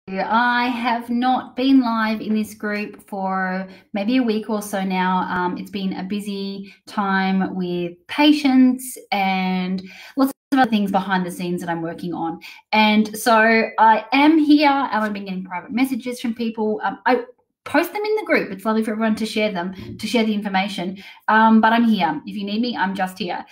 I have not been live in this group for maybe a week or so now. It's been a busy time with patients and lots of other things behind the scenes that I'm working on. And so I am here and I've been getting private messages from people. I post them in the group. It's lovely for everyone to share them, to share the information. But I'm here. If you need me, I'm just here.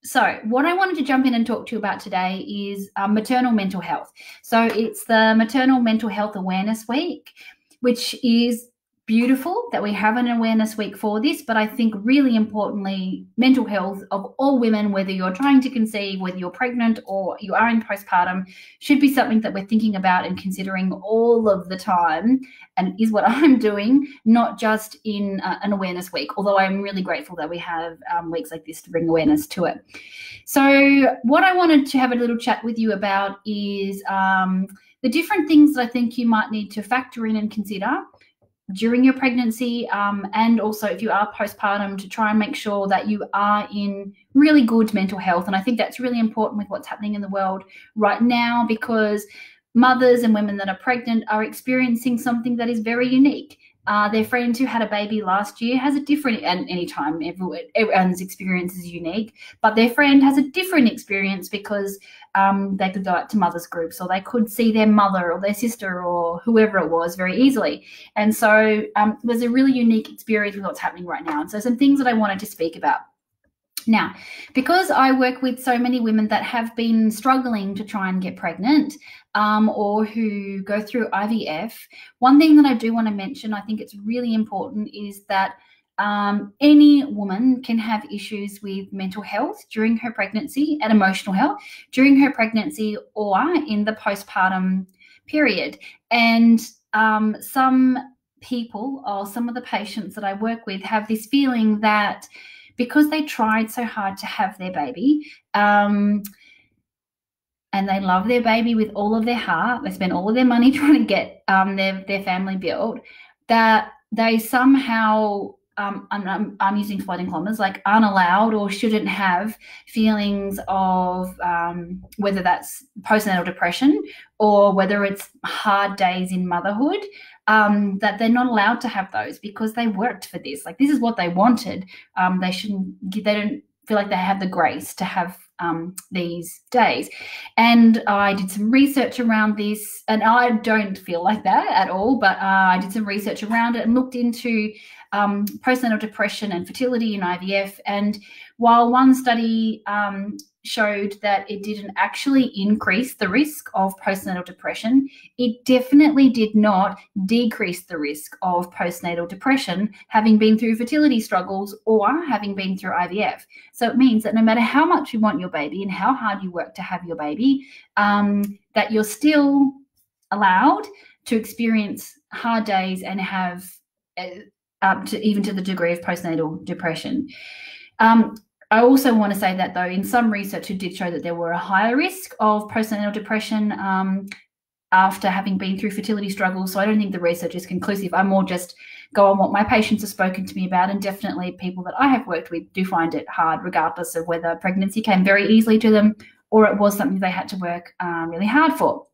So what I wanted to jump in and talk to you about today is maternal mental health. So it's the Maternal Mental Health Awareness Week, which is beautiful that we have an awareness week for this, but I think really importantly, mental health of all women, whether you're trying to conceive, whether you're pregnant or you are in postpartum, should be something that we're thinking about and considering all of the time, and is what I'm doing, not just in an awareness week, although I'm really grateful that we have weeks like this to bring awareness to it. So what I wanted to have a little chat with you about is the different things that I think you might need to factor in and consider during your pregnancy, and also if you are postpartum, to try and make sure that you are in really good mental health. And I think that's really important with what's happening in the world right now, because mothers and women that are pregnant are experiencing something that is very unique. Their friend who had a baby last year has a different, and anytime everyone's experience is unique, but their friend has a different experience because they could go out to mothers groups, or they could see their mother or their sister or whoever it was very easily. And so there's a really unique experience with what's happening right now. And so some things that I wanted to speak about. Now, because I work with so many women that have been struggling to try and get pregnant, or who go through IVF, one thing that I do want to mention, I think it's really important, is that any woman can have issues with mental health during her pregnancy and emotional health during her pregnancy or in the postpartum period. And some people, or some of the patients that I work with, have this feeling that because they tried so hard to have their baby, and they love their baby with all of their heart, they spend all of their money trying to get their family built, that they somehow, I'm using floating commas, like aren't allowed or shouldn't have feelings of whether that's postnatal depression or whether it's hard days in motherhood, that they're not allowed to have those because they worked for this. Like, this is what they wanted. They don't feel like they have the grace to have these days. And I did some research around this, and I don't feel like that at all, but I did some research around it and looked into postnatal depression and fertility in IVF. And while one study showed that it didn't actually increase the risk of postnatal depression, it definitely did not decrease the risk of postnatal depression having been through fertility struggles or having been through IVF. So it means that no matter how much you want your baby and how hard you work to have your baby, that you're still allowed to experience hard days and have even to the degree of postnatal depression. I also want to say that, though, in some research it did show that there were a higher risk of postnatal depression after having been through fertility struggles. So I don't think the research is conclusive. I more just go on what my patients have spoken to me about, and definitely people that I have worked with do find it hard, regardless of whether pregnancy came very easily to them or it was something they had to work really hard for.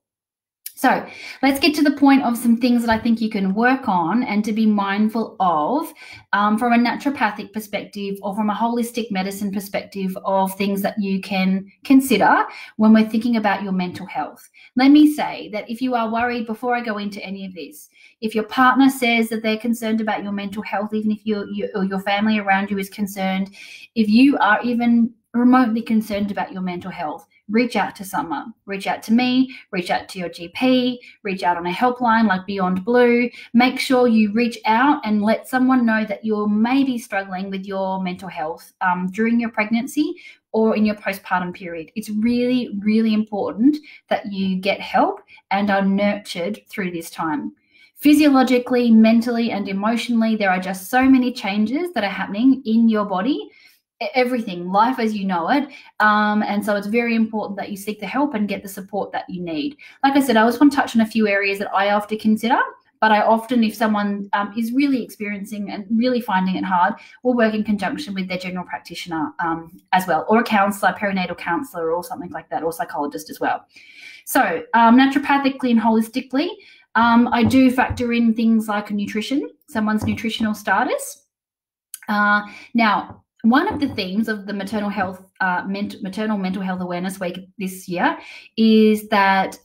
So let's get to the point of some things that I think you can work on and to be mindful of from a naturopathic perspective or from a holistic medicine perspective, of things that you can consider when we're thinking about your mental health. Let me say that if you are worried, before I go into any of this, if your partner says that they're concerned about your mental health, even if you or your family around you is concerned, if you are even remotely concerned about your mental health, reach out to someone. Reach out to me, reach out to your GP, reach out on a helpline like Beyond Blue. Make sure you reach out and let someone know that you're maybe struggling with your mental health during your pregnancy or in your postpartum period. It's really, really important that you get help and are nurtured through this time. Physiologically, mentally, and emotionally, there are just so many changes that are happening in your body. Everything, life as you know it, and so it's very important that you seek the help and get the support that you need. Like I said, I just want to touch on a few areas that I often consider, but I often, if someone is really experiencing and really finding it hard, will work in conjunction with their general practitioner as well, or a counsellor, perinatal counsellor or something like that, or psychologist as well. So naturopathically and holistically, I do factor in things like nutrition, someone's nutritional status. Now, one of the themes of the Maternal Mental Health Awareness Week this year is that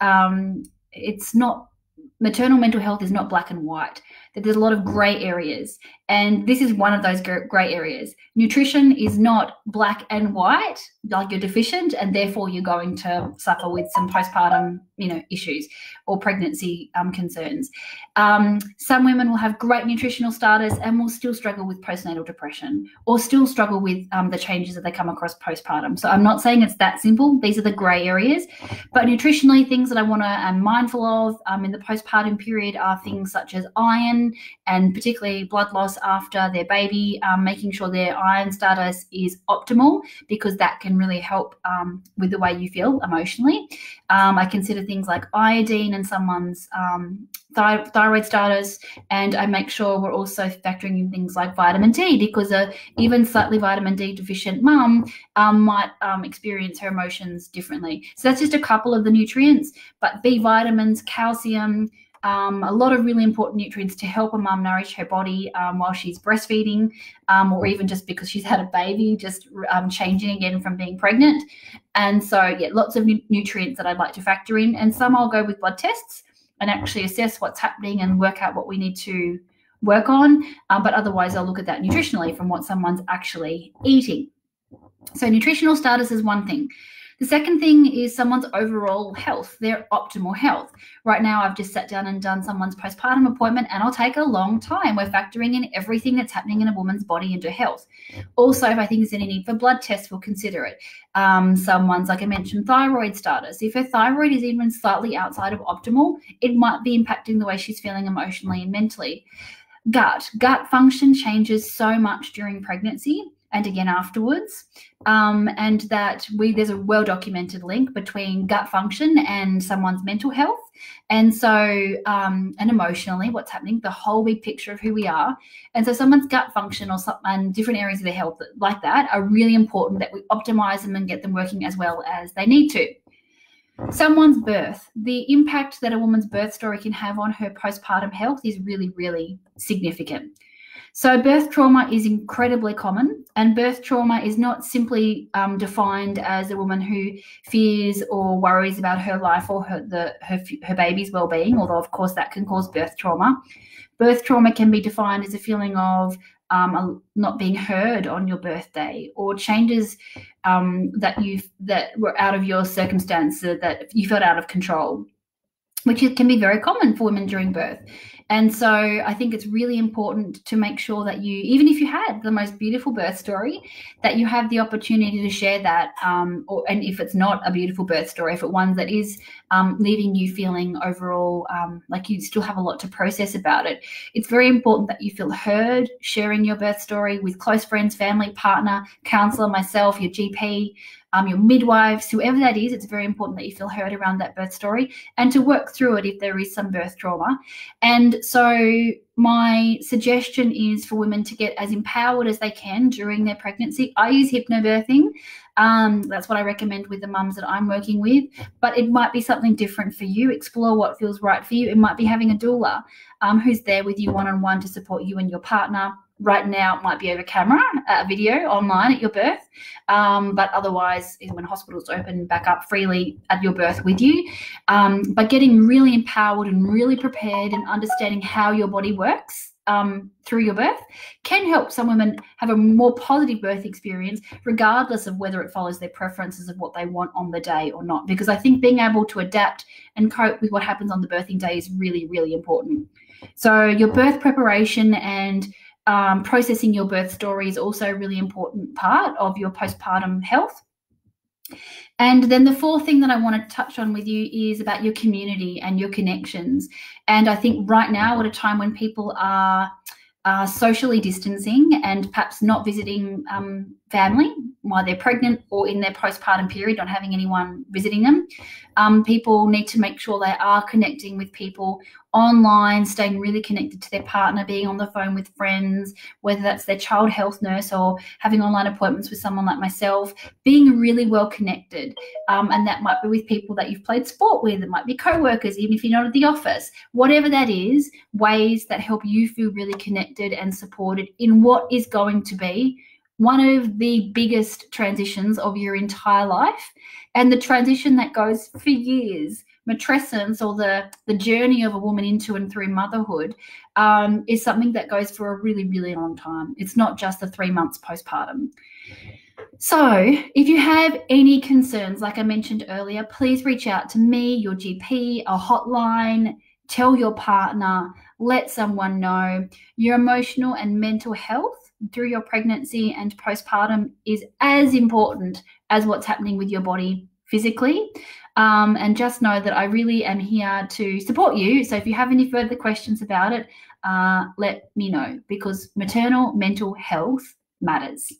maternal mental health is not black and white, that there's a lot of gray areas. And this is one of those gray areas. Nutrition is not black and white, like you're deficient and therefore you're going to suffer with some postpartum, issues or pregnancy concerns. Some women will have great nutritional status and will still struggle with postnatal depression or still struggle with the changes that they come across postpartum. So I'm not saying it's that simple. These are the gray areas. But nutritionally, things that I want to am mindful of in the postpartum period are things such as iron and particularly blood loss after their baby, making sure their iron status is optimal, because that can really help with the way you feel emotionally. I consider things like iodine and someone's thyroid status, and I make sure we're also factoring in things like vitamin D, because even slightly vitamin D deficient mum might experience her emotions differently. So that's just a couple of the nutrients, but B vitamins, calcium, a lot of really important nutrients to help a mum nourish her body while she's breastfeeding, or even just because she's had a baby, just changing again from being pregnant. And so, yeah, lots of nutrients that I'd like to factor in. And some I'll go with blood tests and actually assess what's happening and work out what we need to work on. But otherwise, I'll look at that nutritionally from what someone's actually eating. So nutritional status is one thing. The second thing is someone's overall health, their optimal health. Right now, I've just sat down and done someone's postpartum appointment, and I'll take a long time. We're factoring in everything that's happening in a woman's body into health. Also, if I think there's any need for blood tests, we'll consider it. Someone's, like I mentioned, thyroid status. If her thyroid is even slightly outside of optimal, it might be impacting the way she's feeling emotionally and mentally. Gut function changes so much during pregnancy and again afterwards, and that there's a well-documented link between gut function and someone's mental health, and so and emotionally what's happening, the whole big picture of who we are. And so someone's gut function and different areas of their health like that are really important, that we optimize them and get them working as well as they need to. Someone's birth, the impact that a woman's birth story can have on her postpartum health is really, really significant. So birth trauma is incredibly common, and birth trauma is not simply defined as a woman who fears or worries about her life or her baby's well-being, although of course that can cause birth trauma. Birth trauma can be defined as a feeling of not being heard on your birthday, or changes that were out of your circumstance, that you felt out of control, which can be very common for women during birth. And so I think it's really important to make sure that you, even if you had the most beautiful birth story, that you have the opportunity to share that, and if it's not a beautiful birth story, if it's one that is leaving you feeling overall like you still have a lot to process about it, it's very important that you feel heard sharing your birth story with close friends, family, partner, counsellor, myself, your GP, your midwives, whoever that is. It's very important that you feel heard around that birth story and to work through it if there is some birth trauma. And so my suggestion is for women to get as empowered as they can during their pregnancy. I use hypnobirthing. That's what I recommend with the mums that I'm working with, but it might be something different for you. Explore what feels right for you. It might be having a doula who's there with you one-on-one to support you and your partner. Right now, it might be over camera, video online at your birth, but otherwise, when hospitals open back up freely at your birth with you. But getting really empowered and really prepared and understanding how your body works through your birth can help some women have a more positive birth experience, regardless of whether it follows their preferences of what they want on the day or not. Because I think being able to adapt and cope with what happens on the birthing day is really, really important. So your birth preparation and processing your birth story is also a really important part of your postpartum health. And then the fourth thing that I want to touch on with you is about your community and your connections. And I think right now, at a time when people are socially distancing and perhaps not visiting family while they're pregnant or in their postpartum period, not having anyone visiting them. People need to make sure they are connecting with people online, staying really connected to their partner, being on the phone with friends, whether that's their child health nurse or having online appointments with someone like myself, being really well connected. And that might be with people that you've played sport with. It might be co-workers, even if you're not at the office. Whatever that is, ways that help you feel really connected and supported in what is going to be one of the biggest transitions of your entire life, and the transition that goes for years. Matrescence, or the journey of a woman into and through motherhood, is something that goes for a really, really long time. It's not just the 3 months postpartum. So if you have any concerns, like I mentioned earlier, please reach out to me, your GP, a hotline, tell your partner, let someone know. Your emotional and mental health through your pregnancy and postpartum is as important as what's happening with your body physically. And just know that I really am here to support you. So if you have any further questions about it, let me know, because maternal mental health matters.